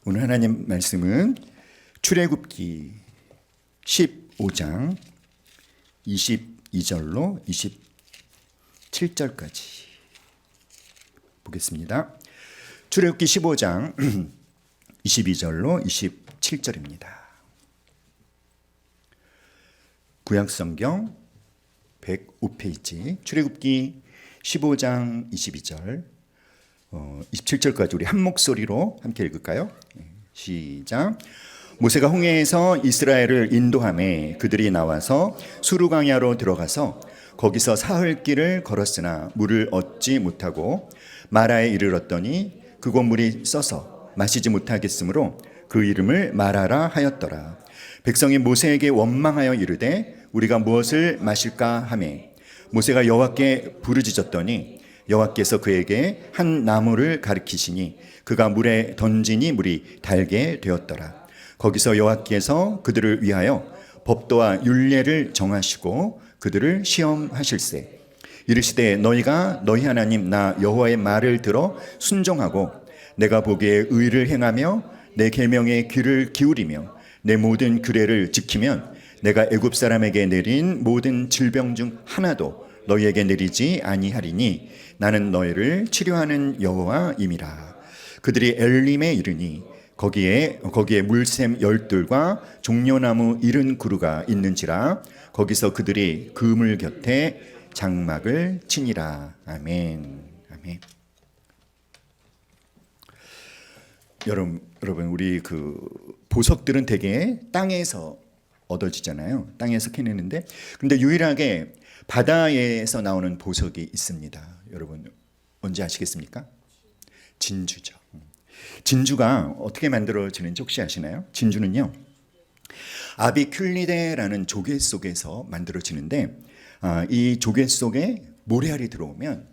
오늘 하나님 말씀은 출애굽기 15장 22절로 27절까지 보겠습니다. 출애굽기 15장 22절로 27절입니다. 구약성경 105페이지 출애굽기 15장 22절 27절까지 우리 한 목소리로 함께 읽을까요? 시작. 모세가 홍해에서 이스라엘을 인도하매 그들이 나와서 수르 광야로 들어가서 거기서 사흘 길을 걸었으나 물을 얻지 못하고 마라에 이르렀더니 그곳 물이 써서 마시지 못하겠으므로 그 이름을 마라라 하였더라. 백성이 모세에게 원망하여 이르되 우리가 무엇을 마실까 하매 모세가 여호와께 부르짖었더니 여호와께서 그에게 한 나무를 가리키시니 그가 물에 던지니 물이 달게 되었더라. 거기서 여호와께서 그들을 위하여 법도와 율례를 정하시고 그들을 시험하실세. 이르시되 너희가 너희 하나님 나 여호와의 말을 들어 순종하고 내가 보기에 의를 행하며 내 계명에 귀를 기울이며 내 모든 규례를 지키면 내가 애굽 사람에게 내린 모든 질병 중 하나도 너희에게 내리지 아니하리니 나는 너희를 치료하는 여호와임이라. 그들이 엘림에 이르니 거기에 물샘 열둘과 종려나무 70그루가 있는지라. 거기서 그들이 그물 곁에 장막을 치니라. 아멘. 아멘. 여러분 우리 그 보석들은 대개 땅에서 얻어지잖아요. 땅에서 캐내는데 근데 유일하게 바다에서 나오는 보석이 있습니다. 여러분 뭔지 아시겠습니까? 진주죠. 진주가 어떻게 만들어지는지 혹시 아시나요? 진주는요, 아비큘리데라는 조개 속에서 만들어지는데 이 조개 속에 모래알이 들어오면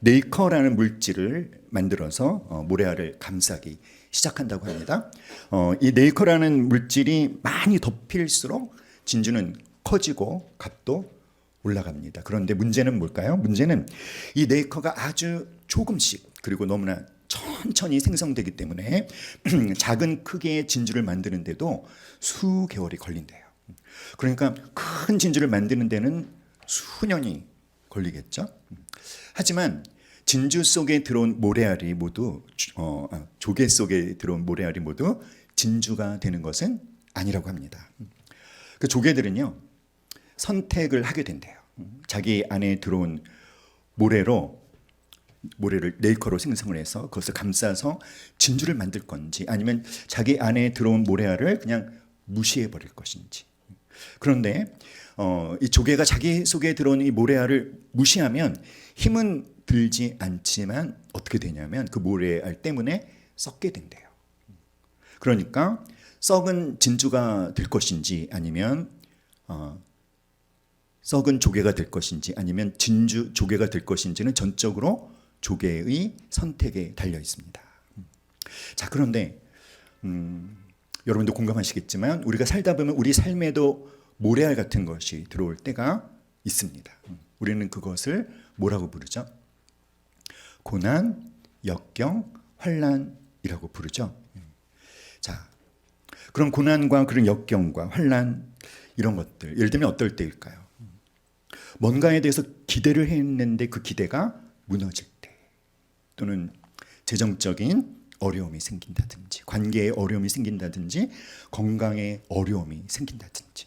네이커라는 물질을 만들어서 모래알을 감싸기 시작한다고 합니다. 이 네이커라는 물질이 많이 덮일수록 진주는 커지고 값도 올라갑니다. 그런데 문제는 뭘까요? 문제는 이 네이커가 아주 조금씩 그리고 너무나 천천히 생성되기 때문에 작은 크기의 진주를 만드는데도 수개월이 걸린대요. 그러니까 큰 진주를 만드는 데는 수년이 걸리겠죠. 하지만 진주 속에 들어온 모래알이 모두 조개 속에 들어온 모래알이 모두 진주가 되는 것은 아니라고 합니다. 그 조개들은요 선택을 하게 된대요. 자기 안에 들어온 모래를 네이커로 생성을 해서 그것을 감싸서 진주를 만들 건지 아니면 자기 안에 들어온 모래알을 그냥 무시해 버릴 것인지. 그런데 이 조개가 자기 속에 들어온 이 모래알을 무시하면 힘은 들지 않지만 어떻게 되냐면 그 모래알 때문에 썩게 된대요. 그러니까 썩은 진주가 될 것인지 아니면 썩은 조개가 될 것인지 아니면 진주 조개가 될 것인지는 전적으로 조개의 선택에 달려 있습니다. 자, 그런데 여러분도 공감하시겠지만 우리가 살다 보면 우리 삶에도 모래알 같은 것이 들어올 때가 있습니다. 우리는 그것을 뭐라고 부르죠? 고난, 역경, 환난이라고 부르죠. 자, 그런 고난과 그런 역경과 환난 이런 것들, 예를 들면 어떨 때일까요? 뭔가에 대해서 기대를 했는데 그 기대가 무너질 때, 또는 재정적인 어려움이 생긴다든지, 관계에 어려움이 생긴다든지, 건강에 어려움이 생긴다든지.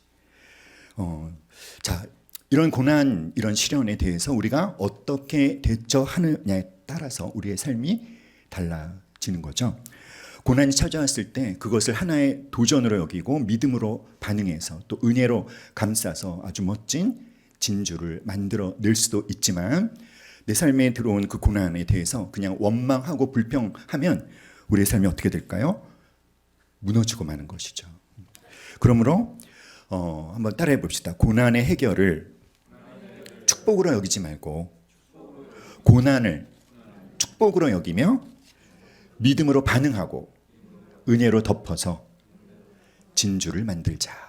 자, 이런 고난, 이런 시련에 대해서 우리가 어떻게 대처하느냐에 따라서 우리의 삶이 달라지는 거죠. 고난이 찾아왔을 때 그것을 하나의 도전으로 여기고 믿음으로 반응해서 또 은혜로 감싸서 아주 멋진 진주를 만들어낼 수도 있지만 내 삶에 들어온 그 고난에 대해서 그냥 원망하고 불평하면 우리의 삶이 어떻게 될까요? 무너지고 마는 것이죠. 그러므로 한번 따라해 봅시다. 고난의 해결을 축복으로 여기지 말고 고난을 축복으로 여기며 믿음으로 반응하고 은혜로 덮어서 진주를 만들자.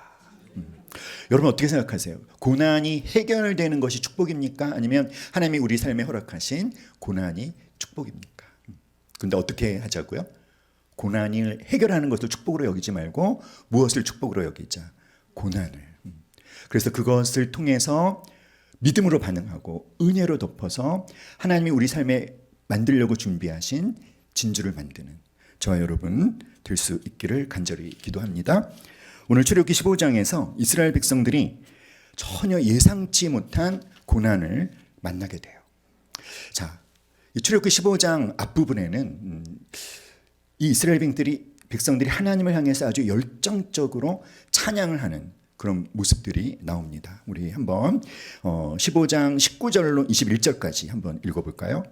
여러분 어떻게 생각하세요? 고난이 해결되는 것이 축복입니까? 아니면 하나님이 우리 삶에 허락하신 고난이 축복입니까? 근데 어떻게 하자고요? 고난을 해결하는 것을 축복으로 여기지 말고 무엇을 축복으로 여기자? 고난을. 그래서 그것을 통해서 믿음으로 반응하고 은혜로 덮어서 하나님이 우리 삶에 만들려고 준비하신 진주를 만드는 저와 여러분 될 수 있기를 간절히 기도합니다. 오늘 출애굽기 15장에서 이스라엘 백성들이 전혀 예상치 못한 고난을 만나게 돼요. 자, 이 출애굽기 15장 앞부분에는 이 이스라엘 백성들이 하나님을 향해서 아주 열정적으로 찬양을 하는 그런 모습들이 나옵니다. 우리 한번 15장 19절로 21절까지 한번 읽어볼까요?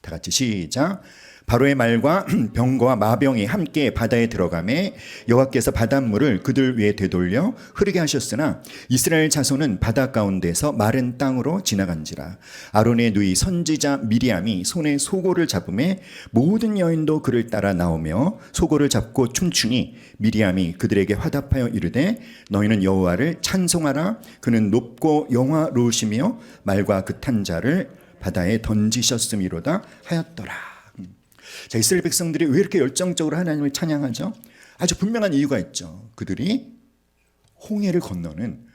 다 같이 시작. 바로의 말과 병거와 마병이 함께 바다에 들어가매 여호와께서 바닷물을 그들 위에 되돌려 흐르게 하셨으나 이스라엘 자손은 바다 가운데서 마른 땅으로 지나간지라. 아론의 누이 선지자 미리암이 손에 소고를 잡음에 모든 여인도 그를 따라 나오며 소고를 잡고 춤추니 미리암이 그들에게 화답하여 이르되 너희는 여호와를 찬송하라. 그는 높고 영화로우시며 말과 그 탄 자를 바다에 던지셨음이로다 하였더라. 자, 이스라엘 백성들이 왜 이렇게 열정적으로 하나님을 찬양하죠? 아주 분명한 이유가 있죠. 그들이 홍해를 건너는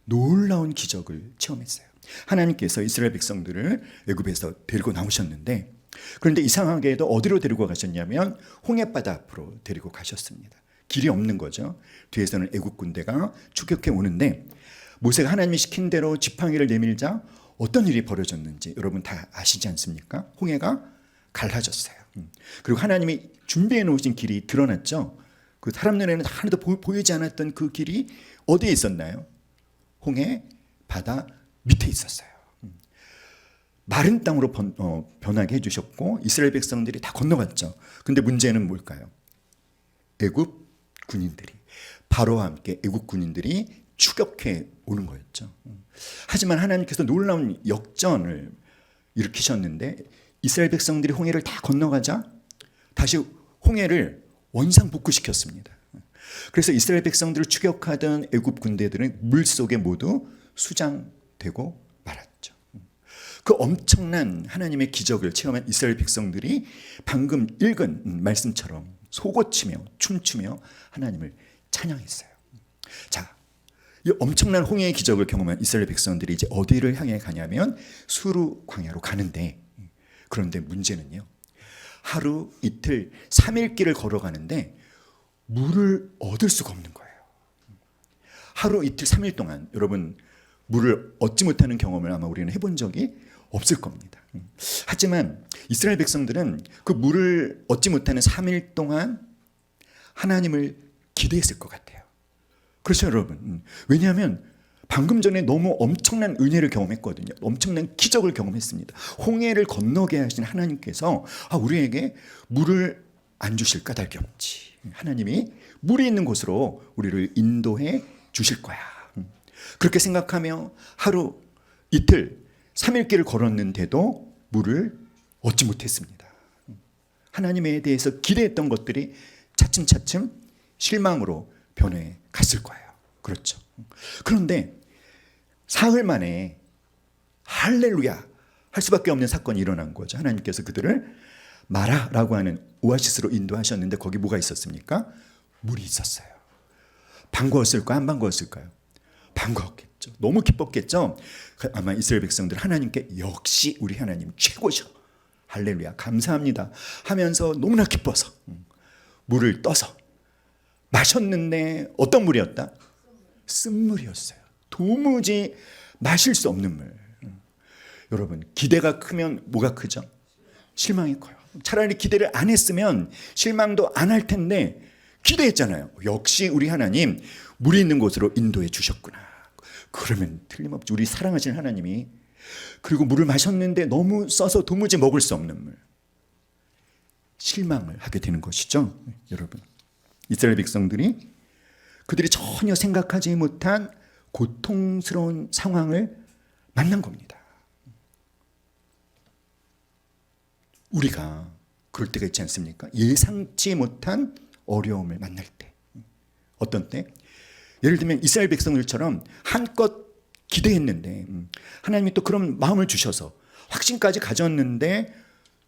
놀라운 기적을 체험했어요. 하나님께서 이스라엘 백성들을 애굽에서 데리고 나오셨는데, 그런데 이상하게도 어디로 데리고 가셨냐면 홍해바다 앞으로 데리고 가셨습니다. 길이 없는 거죠. 뒤에서는 애굽 군대가 추격해 오는데 모세가 하나님이 시킨 대로 지팡이를 내밀자 어떤 일이 벌어졌는지 여러분 다 아시지 않습니까? 홍해가 갈라졌어요. 그리고 하나님이 준비해 놓으신 길이 드러났죠. 그 사람 눈에는 하나도 보이지 않았던 그 길이 어디에 있었나요? 홍해 바다 밑에 있었어요. 마른 땅으로 변하게 해주셨고 이스라엘 백성들이 다 건너갔죠. 근데 문제는 뭘까요? 애굽 군인들이, 바로와 함께 애굽 군인들이 추격해 오는 거였죠. 하지만 하나님께서 놀라운 역전을 일으키셨는데 이스라엘 백성들이 홍해를 다 건너가자 다시 홍해를 원상복구시켰습니다. 그래서 이스라엘 백성들을 추격하던 애굽 군대들은 물속에 모두 수장되고 말았죠. 그 엄청난 하나님의 기적을 체험한 이스라엘 백성들이 방금 읽은 말씀처럼 소고치며 춤추며 하나님을 찬양했어요. 자, 이 엄청난 홍해의 기적을 경험한 이스라엘 백성들이 이제 어디를 향해 가냐면 수르 광야로 가는데, 그런데 문제는요, 하루 이틀 3일 길을 걸어가는데 물을 얻을 수가 없는 거예요. 하루 이틀 3일 동안 여러분 물을 얻지 못하는 경험을 아마 우리는 해본 적이 없을 겁니다. 하지만 이스라엘 백성들은 그 물을 얻지 못하는 3일 동안 하나님을 기대했을 것 같아요. 그렇죠, 여러분. 왜냐하면 방금 전에 너무 엄청난 은혜를 경험했거든요. 엄청난 기적을 경험했습니다. 홍해를 건너게 하신 하나님께서 우리에게 물을 안 주실 까닭이 없지. 하나님이 물이 있는 곳으로 우리를 인도해 주실 거야. 그렇게 생각하며 하루, 이틀, 3일 길을 걸었는데도 물을 얻지 못했습니다. 하나님에 대해서 기대했던 것들이 차츰차츰 실망으로 변해 갔을 거예요. 그렇죠. 그런데 사흘 만에 할렐루야 할 수밖에 없는 사건이 일어난 거죠. 하나님께서 그들을 마라라고 하는 오아시스로 인도하셨는데 거기 뭐가 있었습니까? 물이 있었어요. 반가웠을까요? 안 반가웠을까요? 반가웠겠죠. 너무 기뻤겠죠. 아마 이스라엘 백성들 하나님께 역시 우리 하나님 최고셔, 할렐루야 감사합니다 하면서 너무나 기뻐서 물을 떠서 마셨는데 어떤 물이었다? 쓴물이었어요. 도무지 마실 수 없는 물. 여러분, 기대가 크면 뭐가 크죠? 실망이 커요. 차라리 기대를 안 했으면 실망도 안 할 텐데 기대했잖아요. 역시 우리 하나님 물이 있는 곳으로 인도해 주셨구나. 그러면 틀림없이 우리 사랑하시는 하나님이, 그리고 물을 마셨는데 너무 써서 도무지 먹을 수 없는 물, 실망을 하게 되는 것이죠. 여러분, 이스라엘 백성들이 그들이 전혀 생각하지 못한 고통스러운 상황을 만난 겁니다. 우리가 그럴 때가 있지 않습니까? 예상치 못한 어려움을 만날 때. 어떤 때? 예를 들면 이스라엘 백성들처럼 한껏 기대했는데 하나님이 또 그런 마음을 주셔서 확신까지 가졌는데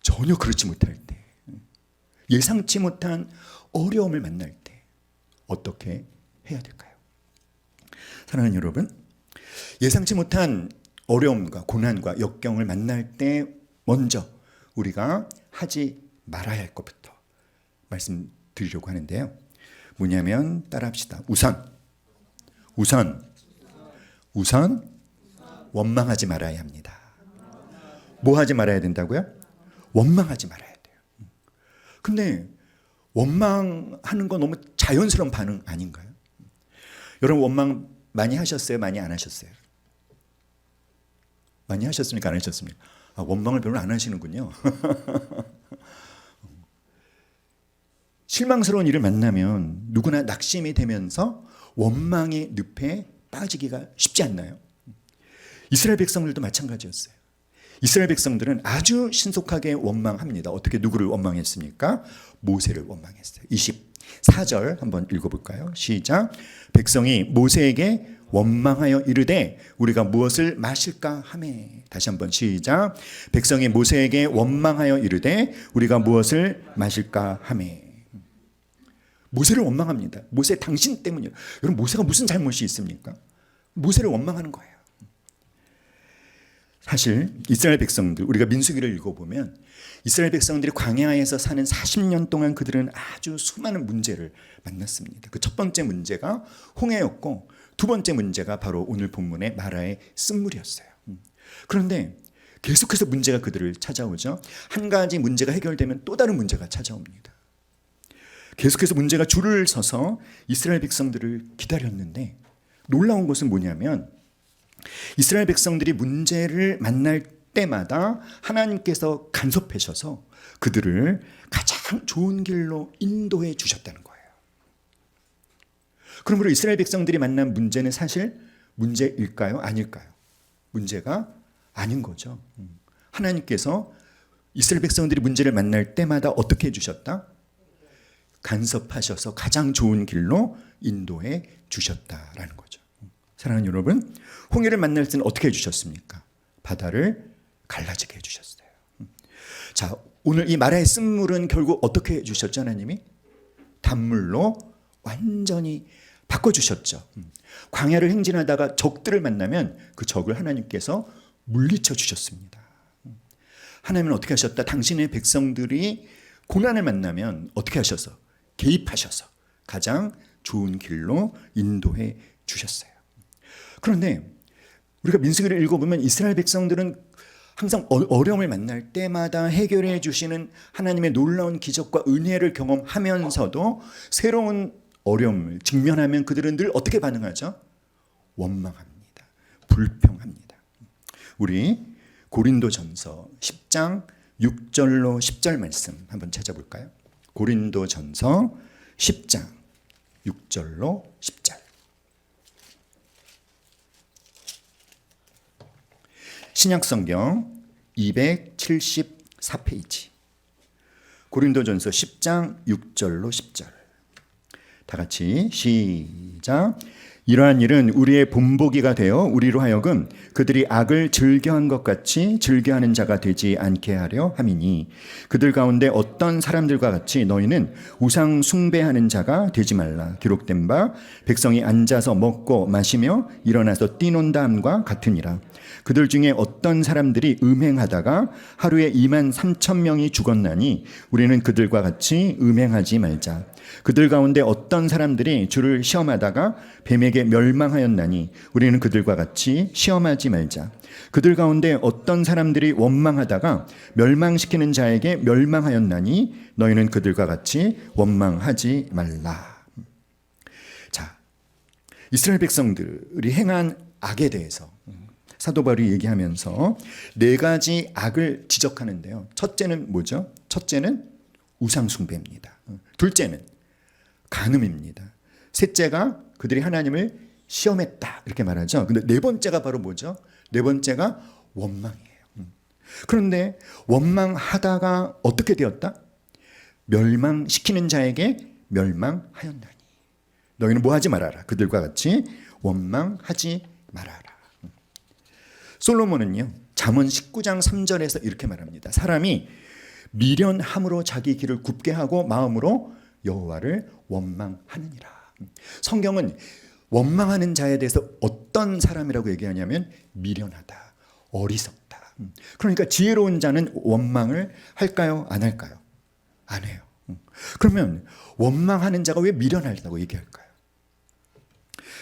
전혀 그렇지 못할 때. 예상치 못한 어려움을 만날 때 어떻게 해야 될까요? 사랑하는 여러분, 예상치 못한 어려움과 고난과 역경을 만날 때 먼저 우리가 하지 말아야 할 것부터 말씀드리려고 하는데요. 뭐냐면 따라합시다. 우선 원망하지 말아야 합니다. 뭐 하지 말아야 된다고요? 원망하지 말아야 돼요. 근데 원망하는 거 너무 자연스러운 반응 아닌가요? 여러분 원망 많이 하셨어요? 많이 안 하셨어요? 많이 하셨습니까? 안 하셨습니까? 원망을 별로 안 하시는군요. 실망스러운 일을 만나면 누구나 낙심이 되면서 원망의 늪에 빠지기가 쉽지 않나요? 이스라엘 백성들도 마찬가지였어요. 이스라엘 백성들은 아주 신속하게 원망합니다. 어떻게 누구를 원망했습니까? 모세를 원망했어요. 24절 한번 읽어볼까요? 시작. 백성이 모세에게 원망하여 이르되 우리가 무엇을 마실까 하매. 다시 한번 시작. 백성이 모세에게 원망하여 이르되 우리가 무엇을 마실까 하매. 모세를 원망합니다. 모세 당신 때문이에요. 여러분 모세가 무슨 잘못이 있습니까? 모세를 원망하는 거예요. 사실 이스라엘 백성들, 우리가 민수기를 읽어보면 이스라엘 백성들이 광야에서 사는 40년 동안 그들은 아주 수많은 문제를 만났습니다. 그 첫 번째 문제가 홍해였고 두 번째 문제가 바로 오늘 본문의 마라의 쓴물이었어요. 그런데 계속해서 문제가 그들을 찾아오죠. 한 가지 문제가 해결되면 또 다른 문제가 찾아옵니다. 계속해서 문제가 줄을 서서 이스라엘 백성들을 기다렸는데 놀라운 것은 뭐냐면 이스라엘 백성들이 문제를 만날 때마다 하나님께서 간섭하셔서 그들을 가장 좋은 길로 인도해 주셨다는 거예요. 그러므로 이스라엘 백성들이 만난 문제는 사실 문제일까요? 아닐까요? 문제가 아닌 거죠. 하나님께서 이스라엘 백성들이 문제를 만날 때마다 어떻게 해주셨다? 간섭하셔서 가장 좋은 길로 인도해 주셨다라는 거죠. 사랑하는 여러분, 홍해를 만날 때는 어떻게 해주셨습니까? 바다를 갈라지게 해주셨어요. 자, 오늘 이 마라의 쓴물은 결국 어떻게 해주셨죠? 하나님이 단물로 완전히 바꿔주셨죠. 광야를 행진하다가 적들을 만나면 그 적을 하나님께서 물리쳐 주셨습니다. 하나님은 어떻게 하셨다? 당신의 백성들이 고난을 만나면 어떻게 하셔서? 개입하셔서 가장 좋은 길로 인도해 주셨어요. 그런데 우리가 민수기를 읽어보면 이스라엘 백성들은 항상 어려움을 만날 때마다 해결해 주시는 하나님의 놀라운 기적과 은혜를 경험하면서도 새로운 어려움을 직면하면 그들은 늘 어떻게 반응하죠? 원망합니다. 불평합니다. 우리 고린도전서 10장 6절로 10절 말씀 한번 찾아볼까요? 고린도전서 10장 6절로 10절. 신약성경 274페이지. 고린도전서 10장 6절로 10절. 다 같이 시작. 이러한 일은 우리의 본보기가 되어 우리로 하여금 그들이 악을 즐겨한 것 같이 즐겨하는 자가 되지 않게 하려 함이니 그들 가운데 어떤 사람들과 같이 너희는 우상 숭배하는 자가 되지 말라. 기록된 바 백성이 앉아서 먹고 마시며 일어나서 뛰논다 함과 같으니라. 그들 중에 어떤 사람들이 음행하다가 하루에 23,000명이 죽었나니 우리는 그들과 같이 음행하지 말자. 그들 가운데 어떤 사람들이 주를 시험하다가 뱀에게 멸망하였나니 우리는 그들과 같이 시험하지 말자. 그들 가운데 어떤 사람들이 원망하다가 멸망시키는 자에게 멸망하였나니 너희는 그들과 같이 원망하지 말라. 자, 이스라엘 백성들이 행한 악에 대해서 사도 바울이 얘기하면서 네 가지 악을 지적하는데요. 첫째는 뭐죠? 첫째는 우상 숭배입니다. 둘째는 간음입니다. 셋째가 그들이 하나님을 시험했다 이렇게 말하죠. 근데 네 번째가 바로 뭐죠? 네 번째가 원망이에요. 그런데 원망하다가 어떻게 되었다? 멸망시키는 자에게 멸망하였나니 너희는 뭐 하지 말아라. 그들과 같이 원망하지 말아라. 솔로몬은요 잠언 19장 3절에서 이렇게 말합니다. 사람이 미련함으로 자기 길을 굽게 하고 마음으로 여호와를 원망하느니라. 성경은 원망하는 자에 대해서 어떤 사람이라고 얘기하냐면 미련하다, 어리석다. 그러니까 지혜로운 자는 원망을 할까요? 안 할까요? 안 해요. 그러면 원망하는 자가 왜 미련하다고 얘기할까요?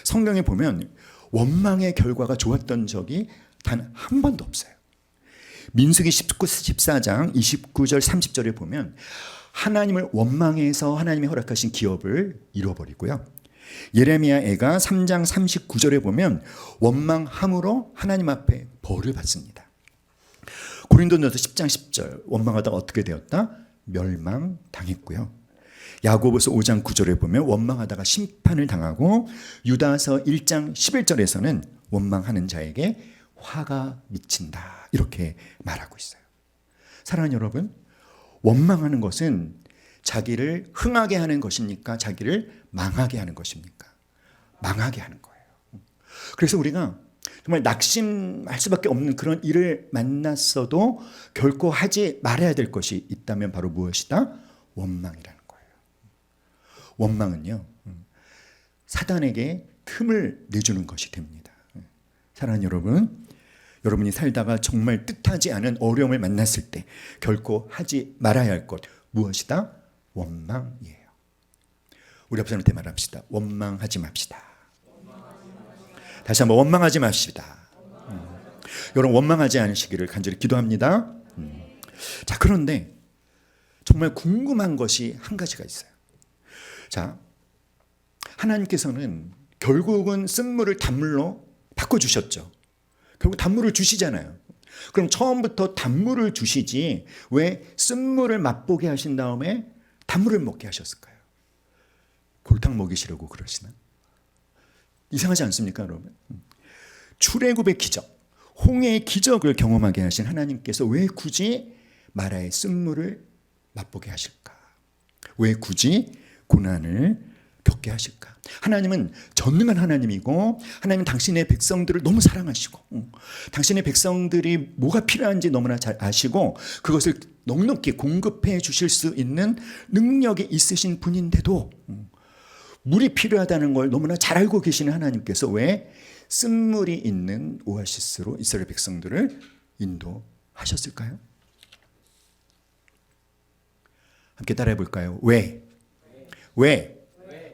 성경에 보면 원망의 결과가 좋았던 적이 단 한 번도 없어요. 민수기 14장 29절 30절에 보면 하나님을 원망해서 하나님이 허락하신 기업을 잃어버리고요. 예레미야 애가 3장 39절에 보면 원망함으로 하나님 앞에 벌을 받습니다. 고린도전서 10장 10절 원망하다가 어떻게 되었다? 멸망당했고요. 야고보서 5장 9절에 보면 원망하다가 심판을 당하고 유다서 1장 11절에서는 원망하는 자에게 화가 미친다 이렇게 말하고 있어요. 사랑하는 여러분, 원망하는 것은 자기를 흥하게 하는 것입니까? 자기를 망하게 하는 것입니까? 망하게 하는 거예요. 그래서 우리가 정말 낙심할 수밖에 없는 그런 일을 만났어도 결코 하지 말아야 될 것이 있다면 바로 무엇이다? 원망이라는 거예요. 원망은요, 사단에게 틈을 내주는 것이 됩니다. 사랑하는 여러분, 여러분이 살다가 정말 뜻하지 않은 어려움을 만났을 때 결코 하지 말아야 할 것 무엇이다? 원망이에요. 우리 앞 사람한테 말합시다. 원망하지 맙시다. 다시 한번 원망하지 맙시다. 여러분 원망하지 않으시기를 간절히 기도합니다. 자, 그런데 정말 궁금한 것이 한 가지가 있어요. 자, 하나님께서는 결국은 쓴물을 단물로 바꿔주셨죠. 결국 단물을 주시잖아요. 그럼 처음부터 단물을 주시지 왜 쓴물을 맛보게 하신 다음에 단물을 먹게 하셨을까요? 골탕 먹이시려고 그러시나? 이상하지 않습니까, 여러분? 출애굽의 기적, 홍해의 기적을 경험하게 하신 하나님께서 왜 굳이 마라의 쓴물을 맛보게 하실까? 왜 굳이 고난을 겪게 하실까? 하나님은 전능한 하나님이고 하나님은 당신의 백성들을 너무 사랑하시고 당신의 백성들이 뭐가 필요한지 너무나 잘 아시고 그것을 넉넉히 공급해 주실 수 있는 능력이 있으신 분인데도 물이 필요하다는 걸 너무나 잘 알고 계시는 하나님께서 왜 쓴물이 있는 오아시스로 이스라엘 백성들을 인도하셨을까요? 함께 따라해 볼까요? 왜?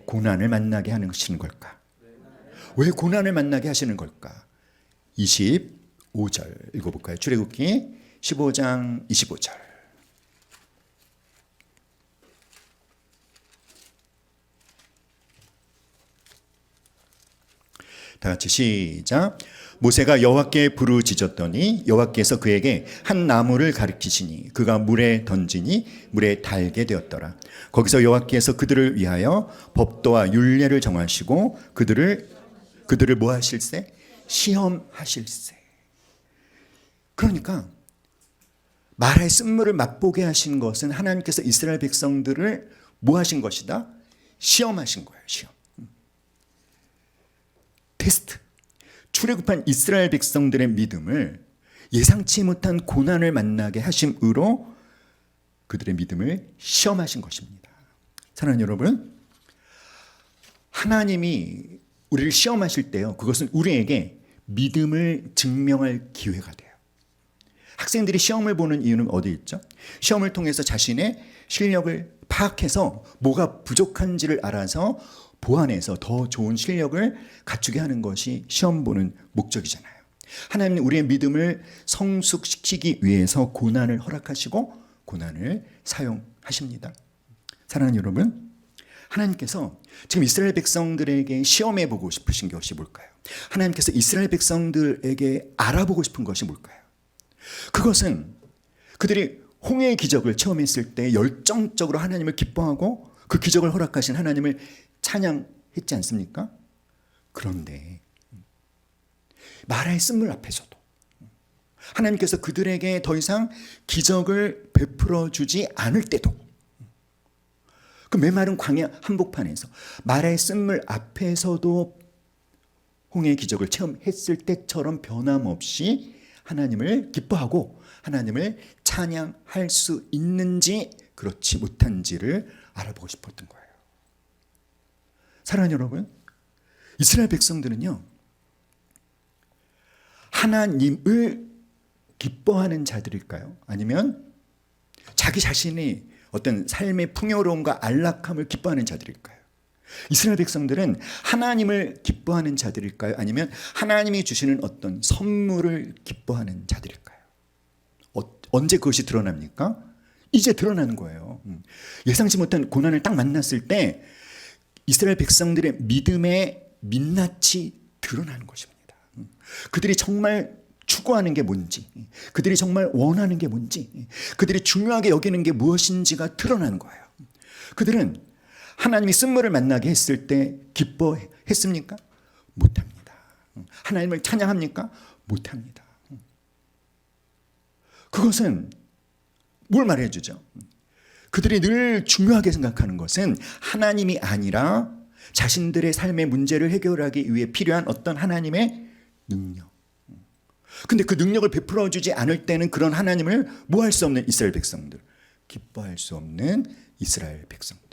고난을 만나게 하시는 걸까? 왜 고난을 만나게 하시는 걸까? 25절 읽어볼까요? 출애굽기 15장 25절. 다 같이 시작. 모세가 여호와께 부르짖었더니 여호와께서 그에게 한 나무를 가리키시니 그가 물에 던지니 물에 달게 되었더라. 거기서 여호와께서 그들을 위하여 법도와 율례를 정하시고 그들을 뭐 하실세? 시험하실세. 그러니까 마라의 쓴물을 맛보게 하신 것은 하나님께서 이스라엘 백성들을 뭐 하신 것이다? 시험하신 거예요. 시험. 테스트. 출애굽한 이스라엘 백성들의 믿음을 예상치 못한 고난을 만나게 하심으로 그들의 믿음을 시험하신 것입니다. 사랑하는 여러분, 하나님이 우리를 시험하실 때요, 그것은 우리에게 믿음을 증명할 기회가 돼요. 학생들이 시험을 보는 이유는 어디 있죠? 시험을 통해서 자신의 실력을 파악해서 뭐가 부족한지를 알아서 보완해서 더 좋은 실력을 갖추게 하는 것이 시험 보는 목적이잖아요. 하나님은 우리의 믿음을 성숙시키기 위해서 고난을 허락하시고 고난을 사용하십니다. 사랑하는 여러분, 하나님께서 지금 이스라엘 백성들에게 시험해 보고 싶으신 것이 뭘까요? 하나님께서 이스라엘 백성들에게 알아보고 싶은 것이 뭘까요? 그것은 그들이 홍해의 기적을 체험했을 때 열정적으로 하나님을 기뻐하고 그 기적을 허락하신 하나님을 찬양했지 않습니까? 그런데 마라의 쓴물 앞에서도 하나님께서 그들에게 더 이상 기적을 베풀어 주지 않을 때도 그 메마른 광야 한복판에서 마라의 쓴물 앞에서도 홍해의 기적을 체험했을 때처럼 변함없이 하나님을 기뻐하고 하나님을 찬양할 수 있는지 그렇지 못한지를 알아보고 싶었던 거예요. 사랑하는 여러분, 이스라엘 백성들은요, 하나님을 기뻐하는 자들일까요? 아니면 자기 자신이 어떤 삶의 풍요로움과 안락함을 기뻐하는 자들일까요? 이스라엘 백성들은 하나님을 기뻐하는 자들일까요? 아니면 하나님이 주시는 어떤 선물을 기뻐하는 자들일까요? 언제 그것이 드러납니까? 이제 드러나는 거예요. 예상치 못한 고난을 딱 만났을 때 이스라엘 백성들의 믿음의 민낯이 드러나는 것입니다. 그들이 정말 추구하는 게 뭔지, 그들이 정말 원하는 게 뭔지, 그들이 중요하게 여기는 게 무엇인지가 드러나는 거예요. 그들은 하나님이 쓴물을 만나게 했을 때 기뻐했습니까? 못합니다. 하나님을 찬양합니까? 못합니다. 그것은 뭘 말해주죠? 그들이 늘 중요하게 생각하는 것은 하나님이 아니라 자신들의 삶의 문제를 해결하기 위해 필요한 어떤 하나님의 능력. 근데 그 능력을 베풀어 주지 않을 때는 그런 하나님을 뭐 할 수 없는 이스라엘 백성들, 기뻐할 수 없는 이스라엘 백성들.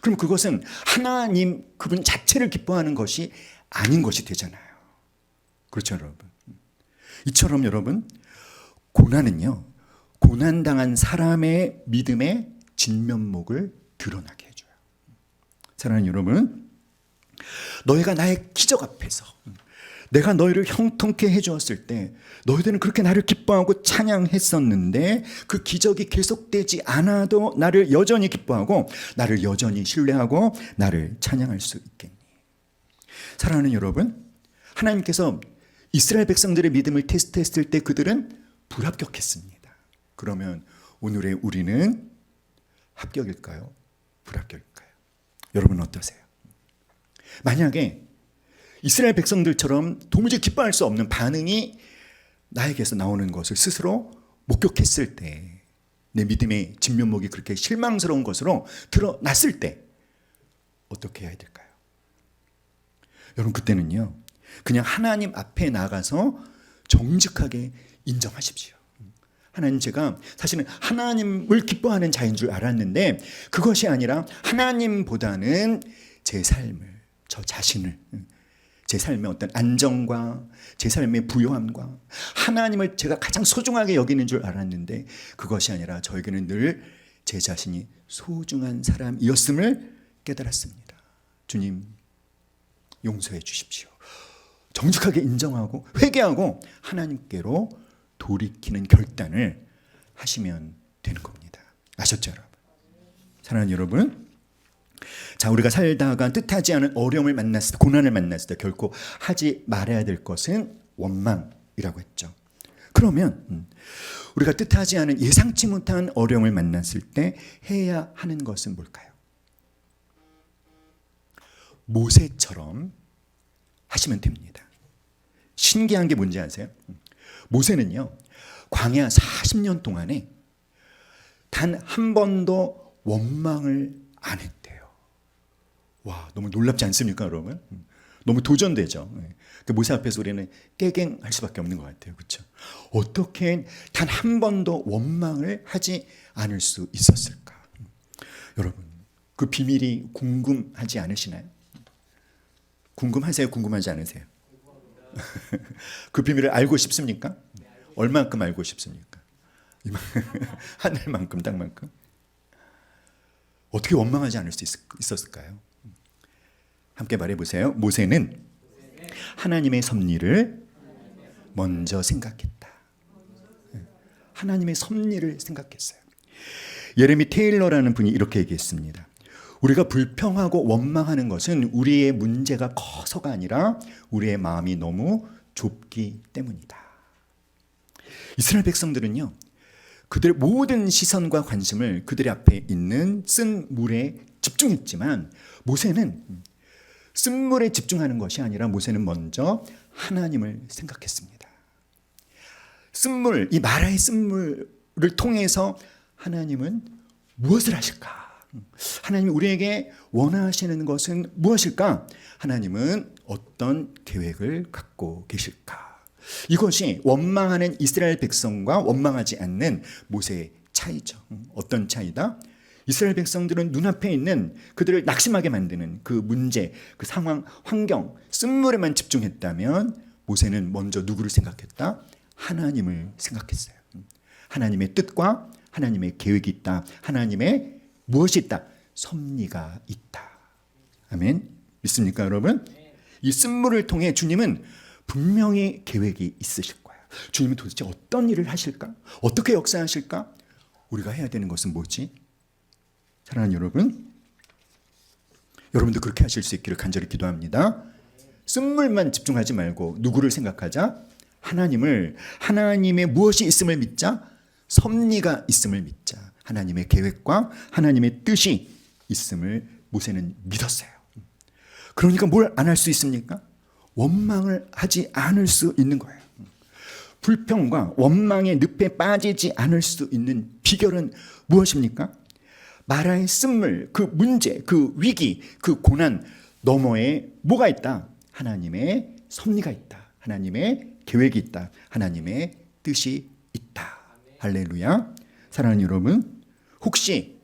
그럼 그것은 하나님 그분 자체를 기뻐하는 것이 아닌 것이 되잖아요. 그렇죠, 여러분? 이처럼 여러분, 고난은요, 고난당한 사람의 믿음의 진면목을 드러나게 해줘요. 사랑하는 여러분, 너희가 나의 기적 앞에서 내가 너희를 형통케 해주었을 때 너희들은 그렇게 나를 기뻐하고 찬양했었는데 그 기적이 계속되지 않아도 나를 여전히 기뻐하고 나를 여전히 신뢰하고 나를 찬양할 수 있겠니? 사랑하는 여러분, 하나님께서 이스라엘 백성들의 믿음을 테스트했을 때 그들은 불합격했습니다. 그러면 오늘의 우리는 합격일까요? 불합격일까요? 여러분 어떠세요? 만약에 이스라엘 백성들처럼 도무지 기뻐할 수 없는 반응이 나에게서 나오는 것을 스스로 목격했을 때, 내 믿음의 진면목이 그렇게 실망스러운 것으로 드러났을 때 어떻게 해야 될까요? 여러분, 그때는요, 그냥 하나님 앞에 나가서 정직하게 인정하십시오. 하나님, 제가 사실은 하나님을 기뻐하는 자인 줄 알았는데 그것이 아니라 하나님보다는 제 삶을, 저 자신을, 제 삶의 어떤 안정과 제 삶의 부요함과 하나님을 제가 가장 소중하게 여기는 줄 알았는데 그것이 아니라 저에게는 늘 제 자신이 소중한 사람이었음을 깨달았습니다. 주님, 용서해 주십시오. 정직하게 인정하고 회개하고 하나님께로 돌이키는 결단을 하시면 되는 겁니다. 아셨죠, 여러분? 사랑하는 여러분, 자, 우리가 살다가 뜻하지 않은 어려움을 만났을 때, 고난을 만났을 때 결코 하지 말아야 될 것은 원망이라고 했죠. 그러면 우리가 뜻하지 않은 예상치 못한 어려움을 만났을 때 해야 하는 것은 뭘까요? 모세처럼 하시면 됩니다. 신기한 게 뭔지 아세요? 모세는요, 광야 40년 동안에 단 한 번도 원망을 안 했대요. 와, 너무 놀랍지 않습니까, 여러분? 너무 도전되죠. 그 모세 앞에서 우리는 깨갱할 수밖에 없는 것 같아요. 그렇죠? 어떻게 단 한 번도 원망을 하지 않을 수 있었을까? 여러분, 그 비밀이 궁금하지 않으시나요? 궁금하세요? 궁금하지 않으세요? 그 비밀을 알고 싶습니까? 얼만큼 알고 싶습니까? 하늘만큼, 땅만큼? 어떻게 원망하지 않을 수 있었을까요? 함께 말해보세요. 모세는 하나님의 섭리를 먼저 생각했다. 하나님의 섭리를 생각했어요. 예레미 테일러라는 분이 이렇게 얘기했습니다. 우리가 불평하고 원망하는 것은 우리의 문제가 커서가 아니라 우리의 마음이 너무 좁기 때문이다. 이스라엘 백성들은요, 그들의 모든 시선과 관심을 그들 앞에 있는 쓴 물에 집중했지만 모세는 쓴 물에 집중하는 것이 아니라 모세는 먼저 하나님을 생각했습니다. 쓴물, 이 마라의 쓴물을 통해서 하나님은 무엇을 하실까? 하나님이 우리에게 원하시는 것은 무엇일까? 하나님은 어떤 계획을 갖고 계실까? 이것이 원망하는 이스라엘 백성과 원망하지 않는 모세의 차이죠. 어떤 차이다? 이스라엘 백성들은 눈앞에 있는 그들을 낙심하게 만드는 그 문제, 그 상황, 환경, 쓴물에만 집중했다면 모세는 먼저 누구를 생각했다? 하나님을 생각했어요. 하나님의 뜻과 하나님의 계획이 있다. 하나님의 무엇이 있다? 섭리가 있다. 아멘. 믿습니까, 여러분? 이 쓴물을 통해 주님은 분명히 계획이 있으실 거예요. 주님은 도대체 어떤 일을 하실까? 어떻게 역사하실까? 우리가 해야 되는 것은 뭐지? 사랑하는 여러분, 여러분도 그렇게 하실 수 있기를 간절히 기도합니다. 쓴물만 집중하지 말고 누구를 생각하자? 하나님을, 하나님의 무엇이 있음을 믿자? 섭리가 있음을 믿자. 하나님의 계획과 하나님의 뜻이 있음을 모세는 믿었어요. 그러니까 뭘 안 할 수 있습니까? 원망을 하지 않을 수 있는 거예요. 불평과 원망의 늪에 빠지지 않을 수 있는 비결은 무엇입니까? 마라의 쓴물, 그 문제, 그 위기, 그 고난 너머에 뭐가 있다? 하나님의 섭리가 있다. 하나님의 계획이 있다. 하나님의 뜻이 있다. 할렐루야. 사랑하는 여러분, 혹시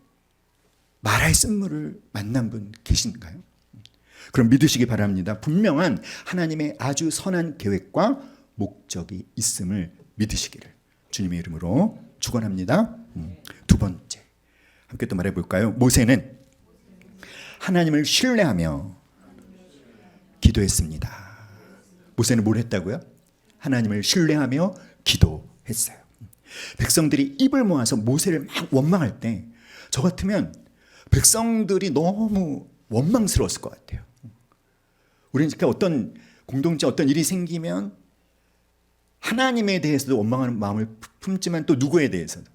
마라의 쓴물을 만난 분 계신가요? 그럼 믿으시기 바랍니다. 분명한 하나님의 아주 선한 계획과 목적이 있음을 믿으시기를 주님의 이름으로 축원합니다. 두 번째, 함께 또 말해볼까요? 모세는 하나님을 신뢰하며 기도했습니다. 모세는 뭘 했다고요? 하나님을 신뢰하며 기도했어요. 백성들이 입을 모아서 모세를 막 원망할 때 저 같으면 백성들이 너무 원망스러웠을 것 같아요. 우리는 그러니까 어떤 공동체, 어떤 일이 생기면 하나님에 대해서도 원망하는 마음을 품지만 또 누구에 대해서도,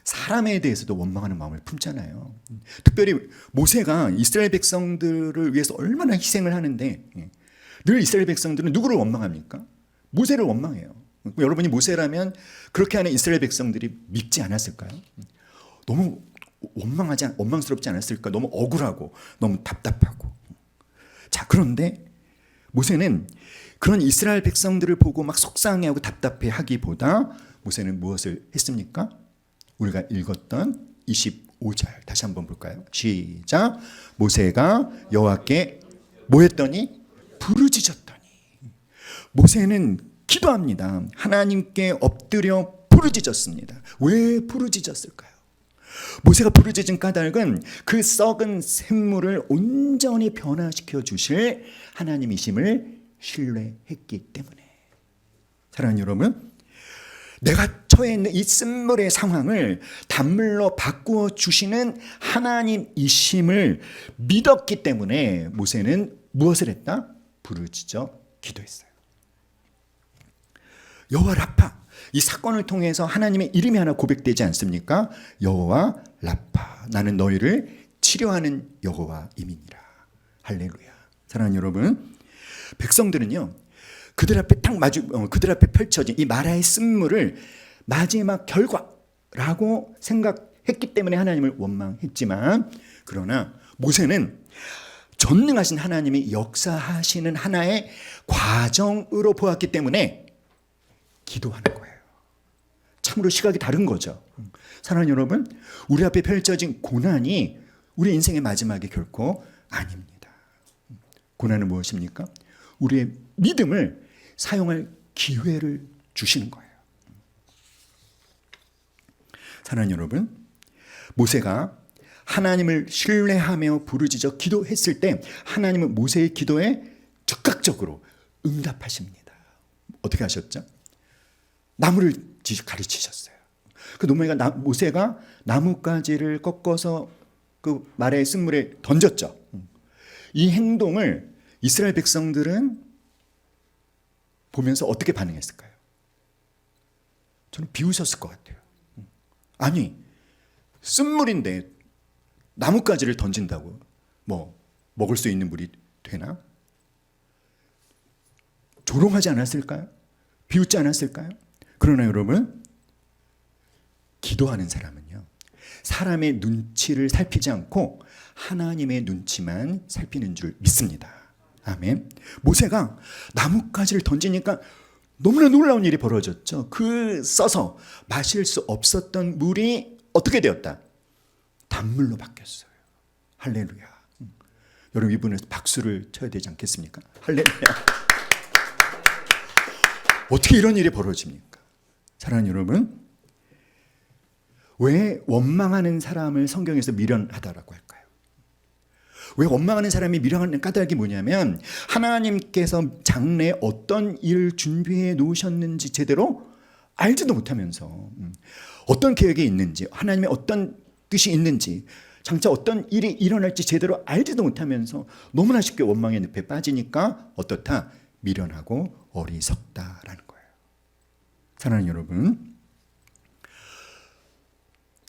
사람에 대해서도 원망하는 마음을 품잖아요. 특별히 모세가 이스라엘 백성들을 위해서 얼마나 희생을 하는데 늘 이스라엘 백성들은 누구를 원망합니까? 모세를 원망해요. 여러분이 모세라면 그렇게 하는 이스라엘 백성들이 밉지 않았을까요? 너무 원망스럽지 않았을까? 너무 억울하고 너무 답답하고. 자, 그런데 모세는 그런 이스라엘 백성들을 보고 막 속상해하고 답답해하기보다 모세는 무엇을 했습니까? 우리가 읽었던 25절 다시 한번 볼까요? 시작. 모세가 여호와께 뭐 했더니? 부르짖었더니. 모세는 기도합니다. 하나님께 엎드려 부르짖었습니다. 왜 부르짖었을까요? 모세가 부르짖은 까닭은 그 썩은 샘물을 온전히 변화시켜 주실 하나님이심을 신뢰했기 때문에. 사랑하는 여러분, 내가 처해 있는 이 쓴물의 상황을 단물로 바꾸어 주시는 하나님이심을 믿었기 때문에 모세는 무엇을 했다? 부르짖어 기도했어요. 여호와 라파, 이 사건을 통해서 하나님의 이름이 하나 고백되지 않습니까? 여호와 라파, 나는 너희를 치료하는 여호와임이니라. 할렐루야. 사랑하는 여러분, 백성들은요 그들 앞에 그들 앞에 펼쳐진 이 마라의 쓴물을 마지막 결과라고 생각했기 때문에 하나님을 원망했지만, 그러나 모세는 전능하신 하나님이 역사하시는 하나의 과정으로 보았기 때문에 기도하는 거예요. 참으로 시각이 다른 거죠. 사랑하는 여러분, 우리 앞에 펼쳐진 고난이 우리 인생의 마지막이 결코 아닙니다. 고난은 무엇입니까? 우리의 믿음을 사용할 기회를 주시는 거예요. 사랑하는 여러분, 모세가 하나님을 신뢰하며 부르짖어 기도했을 때 하나님은 모세의 기도에 즉각적으로 응답하십니다. 어떻게 하셨죠? 나무를 가르치셨어요. 그 모세가 나뭇가지를 꺾어서 그 마라의 쓴물에 던졌죠. 이 행동을 이스라엘 백성들은 보면서 어떻게 반응했을까요? 저는 비웃었을 것 같아요. 아니, 쓴물인데 나뭇가지를 던진다고 뭐 먹을 수 있는 물이 되나? 조롱하지 않았을까요? 비웃지 않았을까요? 그러나 여러분, 기도하는 사람은요 사람의 눈치를 살피지 않고 하나님의 눈치만 살피는 줄 믿습니다. 아멘. 모세가 나뭇가지를 던지니까 너무나 놀라운 일이 벌어졌죠. 그 써서 마실 수 없었던 물이 어떻게 되었다? 단물로 바뀌었어요. 할렐루야. 여러분 이분은 박수를 쳐야 되지 않겠습니까? 할렐루야. 어떻게 이런 일이 벌어집니까? 사랑하는 여러분, 왜 원망하는 사람을 성경에서 미련하다라고 할까요? 왜 원망하는 사람이 미련한 까닭이 뭐냐면 하나님께서 장래에 어떤 일을 준비해 놓으셨는지 제대로 알지도 못하면서 어떤 계획이 있는지 하나님의 어떤 뜻이 있는지 장차 어떤 일이 일어날지 제대로 알지도 못하면서 너무나 쉽게 원망의 늪에 빠지니까 어떻다? 미련하고 어리석다라는 거예요. 사랑하는 여러분,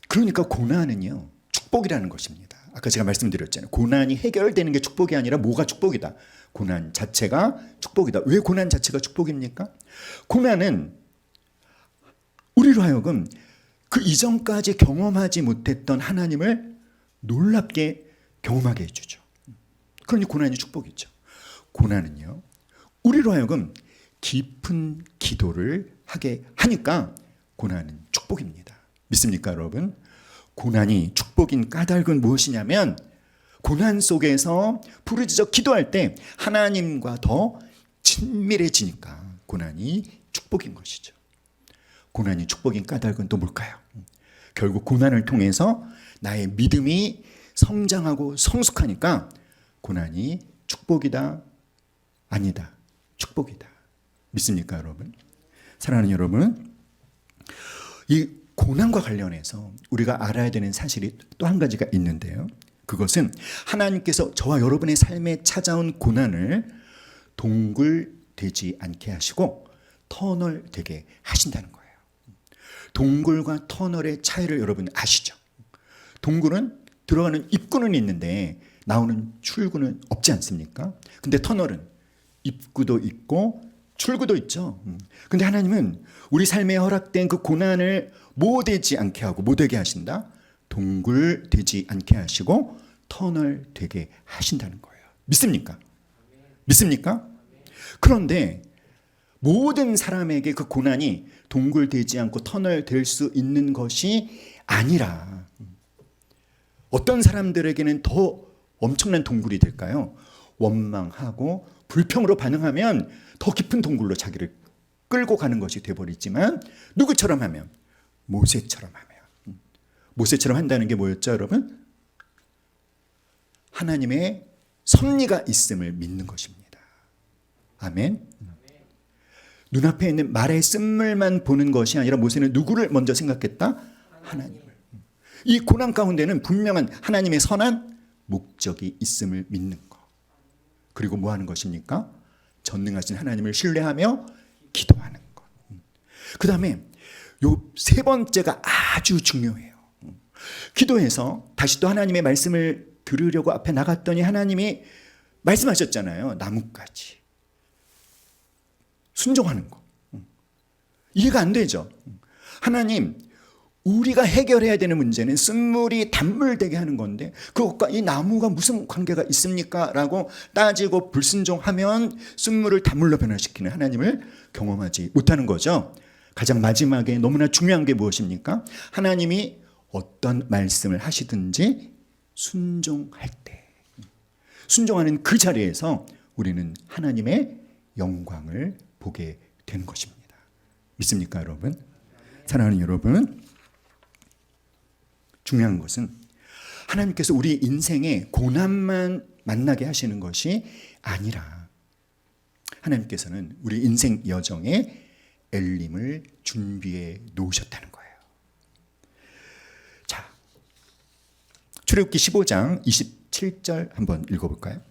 그러니까 고난은요 축복이라는 것입니다. 아까 제가 말씀드렸잖아요. 고난이 해결되는 게 축복이 아니라 뭐가 축복이다? 고난 자체가 축복이다. 왜 고난 자체가 축복입니까? 고난은 우리로 하여금 그 이전까지 경험하지 못했던 하나님을 놀랍게 경험하게 해주죠. 그러니 고난이 축복이죠. 고난은요 우리로 하여금 깊은 기도를 하게 하니까 고난은 축복입니다. 믿습니까 여러분? 고난이 축복인 까닭은 무엇이냐면 고난 속에서 부르짖어 기도할 때 하나님과 더 친밀해지니까 고난이 축복인 것이죠. 고난이 축복인 까닭은 또 뭘까요? 결국 고난을 통해서 나의 믿음이 성장하고 성숙하니까 고난이 축복이다? 아니다. 축복이다. 믿습니까 여러분? 사랑하는 여러분, 이 고난과 관련해서 우리가 알아야 되는 사실이 또 한 가지가 있는데요. 그것은 하나님께서 저와 여러분의 삶에 찾아온 고난을 동굴되지 않게 하시고 터널되게 하신다는 거예요. 동굴과 터널의 차이를 여러분 아시죠? 동굴은 들어가는 입구는 있는데 나오는 출구는 없지 않습니까? 근데 터널은 입구도 있고 출구도 있죠. 근데 하나님은 우리 삶에 허락된 그 고난을 못되지 않게 하고 못되게 하신다. 동굴 되지 않게 하시고 터널 되게 하신다는 거예요. 믿습니까? 믿습니까? 그런데 모든 사람에게 그 고난이 동굴 되지 않고 터널 될 수 있는 것이 아니라 어떤 사람들에게는 더 엄청난 동굴이 될까요? 원망하고 불평으로 반응하면 더 깊은 동굴로 자기를 끌고 가는 것이 되어버리지만 누구처럼 하면? 모세처럼 하면. 모세처럼 한다는 게 뭐였죠 여러분? 하나님의 섭리가 있음을 믿는 것입니다. 아멘. 눈앞에 있는 말의 쓴물만 보는 것이 아니라 모세는 누구를 먼저 생각했다? 하나님을. 이 고난 가운데는 분명한 하나님의 선한 목적이 있음을 믿는 것. 그리고 뭐 하는 것입니까? 전능하신 하나님을 신뢰하며 기도하는 것. 그 다음에 요 세 번째가 아주 중요해요. 기도해서 다시 또 하나님의 말씀을 들으려고 앞에 나갔더니 하나님이 말씀하셨잖아요. 나뭇가지. 순종하는 거. 이해가 안 되죠? 하나님, 우리가 해결해야 되는 문제는 쓴물이 단물되게 하는 건데 그것과 이 나무가 무슨 관계가 있습니까? 라고 따지고 불순종하면 쓴물을 단물로 변화시키는 하나님을 경험하지 못하는 거죠. 가장 마지막에 너무나 중요한 게 무엇입니까? 하나님이 어떤 말씀을 하시든지 순종할 때, 순종하는 그 자리에서 우리는 하나님의 영광을 보게 되는 것입니다. 믿습니까 여러분? 사랑하는 여러분, 중요한 것은 하나님께서 우리 인생에 고난만 만나게 하시는 것이 아니라 하나님께서는 우리 인생 여정에 엘림을 준비해 놓으셨다는 거예요. 자, 출애굽기 15장 27절 한번 읽어볼까요?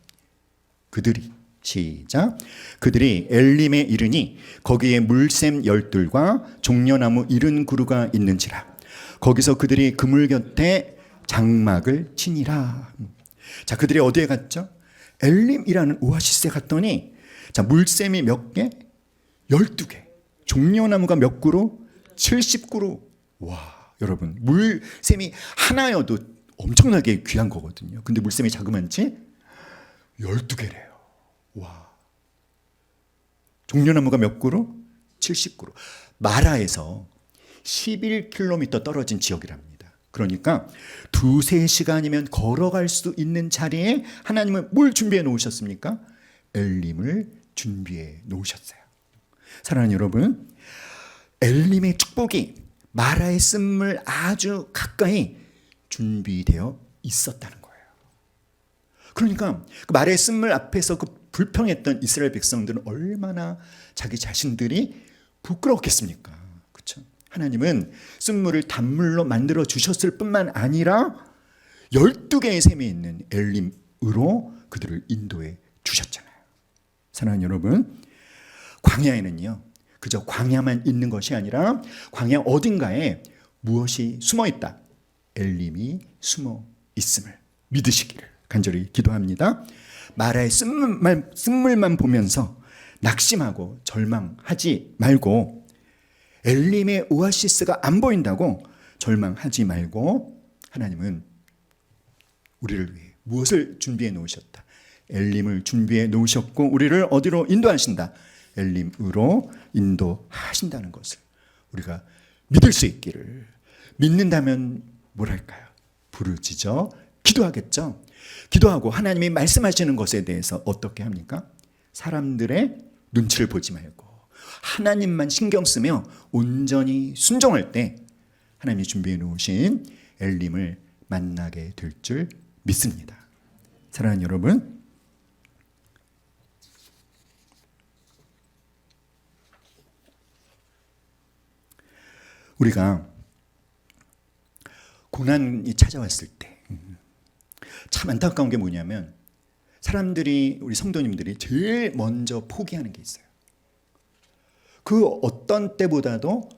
그들이 시작. 그들이 엘림에 이르니 거기에 물샘 열둘과 종려나무 70그루가 있는지라. 거기서 그들이 그물 곁에 장막을 치니라. 자, 그들이 어디에 갔죠? 엘림이라는 오아시스에 갔더니 자, 물샘이 몇 개? 12개. 종려나무가 몇 그루? 70그루. 와, 여러분, 물샘이 하나여도 엄청나게 귀한 거거든요. 근데 물샘이 자그만치 12개래요. 와. 종려나무가 몇 그루? 79로 마라에서 11km 떨어진 지역이랍니다. 그러니까 2-3시간이면 걸어갈 수 있는 자리에 하나님은 뭘 준비해 놓으셨습니까? 엘림을 준비해 놓으셨어요. 사랑하는 여러분, 엘림의 축복이 마라의 쓴물 아주 가까이 준비되어 있었다는 거예요. 그러니까 그 마라의 쓴물 앞에서 그 불평했던 이스라엘 백성들은 얼마나 자기 자신들이 부끄러웠겠습니까? 그렇죠? 하나님은 쓴물을 단물로 만들어 주셨을 뿐만 아니라 12개의 샘이 있는 엘림으로 그들을 인도해 주셨잖아요. 사랑하는 여러분, 광야에는요, 그저 광야만 있는 것이 아니라 광야 어딘가에 무엇이 숨어 있다. 엘림이 숨어 있음을 믿으시기를 간절히 기도합니다. 마라의 쓴물만 보면서 낙심하고 절망하지 말고, 엘림의 오아시스가 안 보인다고 절망하지 말고, 하나님은 우리를 위해 무엇을 준비해 놓으셨다. 엘림을 준비해 놓으셨고 우리를 어디로 인도하신다. 엘림으로 인도하신다는 것을 우리가 믿을 수 있기를. 믿는다면 뭘 할까요? 부르짖어 기도하겠죠. 기도하고 하나님이 말씀하시는 것에 대해서 어떻게 합니까? 사람들의 눈치를 보지 말고 하나님만 신경 쓰며 온전히 순종할 때 하나님이 준비해 놓으신 엘림을 만나게 될 줄 믿습니다. 사랑하는 여러분, 우리가 고난이 찾아왔을 때 참 안타까운 게 뭐냐면, 사람들이, 우리 성도님들이 제일 먼저 포기하는 게 있어요. 그 어떤 때보다도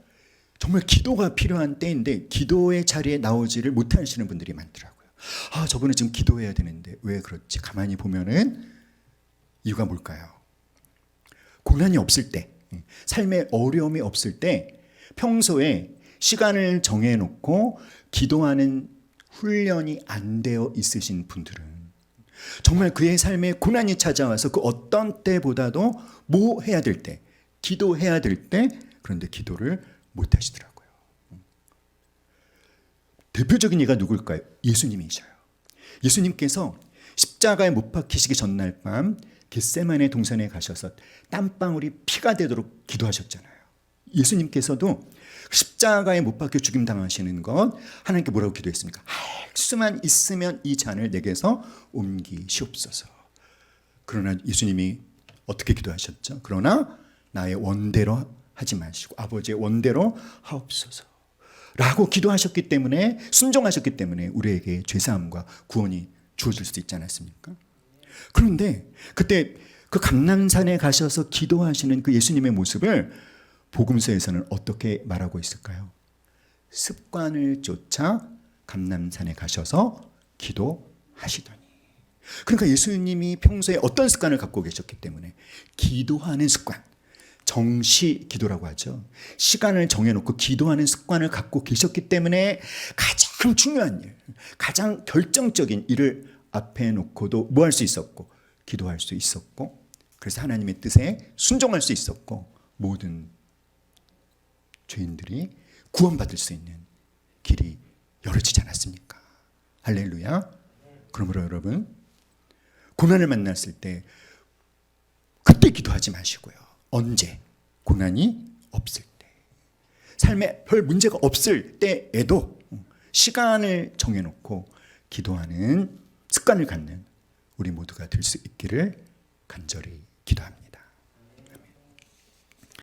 정말 기도가 필요한 때인데 기도의 자리에 나오지를 못하시는 분들이 많더라고요. 아, 저분은 지금 기도해야 되는데 왜 그렇지? 가만히 보면은 이유가 뭘까요? 고난이 없을 때, 삶에 어려움이 없을 때 평소에 시간을 정해놓고 기도하는 훈련이 안 되어 있으신 분들은 정말 그의 삶에 고난이 찾아와서 그 어떤 때보다도 뭐 해야 될 때, 기도해야 될 때, 그런데 기도를 못 하시더라고요. 대표적인 예가 누굴까요? 예수님이셔요. 예수님께서 십자가에 못 박히시기 전날 밤 겟세마네 동산에 가셔서 땀방울이 피가 되도록 기도하셨잖아요. 예수님께서도 십자가에 못 박혀 죽임 당하시는 것 하나님께 뭐라고 기도했습니까? 할 수만 있으면 이 잔을 내게서 옮기시옵소서. 그러나 예수님이 어떻게 기도하셨죠? 그러나 나의 원대로 하지 마시고 아버지의 원대로 하옵소서 라고 기도하셨기 때문에, 순종하셨기 때문에 우리에게 죄사함과 구원이 주어질 수 있지 않았습니까? 그런데 그때 그 감람산에 가셔서 기도하시는 그 예수님의 모습을 복음서에서는 어떻게 말하고 있을까요? 습관을 쫓아 감람산에 가셔서 기도하시더니. 그러니까 예수님이 평소에 어떤 습관을 갖고 계셨기 때문에, 기도하는 습관, 정시 기도라고 하죠. 시간을 정해놓고 기도하는 습관을 갖고 계셨기 때문에 가장 중요한 일, 가장 결정적인 일을 앞에 놓고도 뭐 할 수 있었고, 기도할 수 있었고, 그래서 하나님의 뜻에 순종할 수 있었고, 모든 죄인들이 구원받을 수 있는 길이 열어지지 않았습니까? 할렐루야. 그러므로 여러분, 고난을 만났을 때 그때 기도하지 마시고요. 언제? 고난이 없을 때, 삶에 별 문제가 없을 때에도 시간을 정해놓고 기도하는 습관을 갖는 우리 모두가 될 수 있기를 간절히 기도합니다.